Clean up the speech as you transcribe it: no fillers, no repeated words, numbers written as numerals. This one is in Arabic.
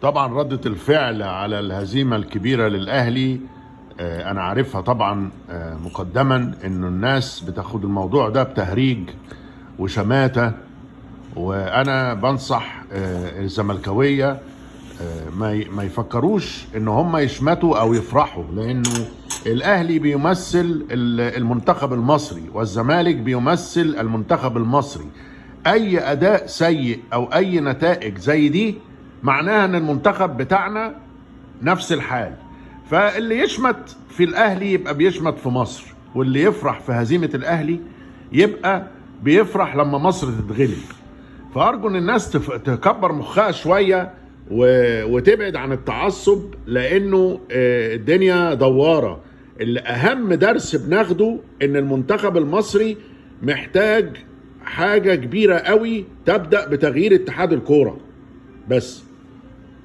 طبعا ردة الفعل على الهزيمة الكبيرة للأهلي أنا عارفها طبعا مقدما إنه الناس بتاخد الموضوع ده بتهريج وشماتة. وأنا بنصح الزملكاوية ما يفكروش إن هم يشمتوا أو يفرحوا، لأنه الأهلي بيمثل المنتخب المصري والزمالك بيمثل المنتخب المصري. أي أداء سيء أو أي نتائج زي دي معناها ان المنتخب بتاعنا نفس الحال. فاللي يشمت في الاهلي يبقى بيشمت في مصر، واللي يفرح في هزيمة الاهلي يبقى بيفرح لما مصر تتغلب. فارجو ان الناس تكبر مخها شوية وتبعد عن التعصب، لانه الدنيا دوارة. اللي اهم درس بناخده ان المنتخب المصري محتاج حاجة كبيرة قوي تبدأ بتغيير اتحاد الكورة بس.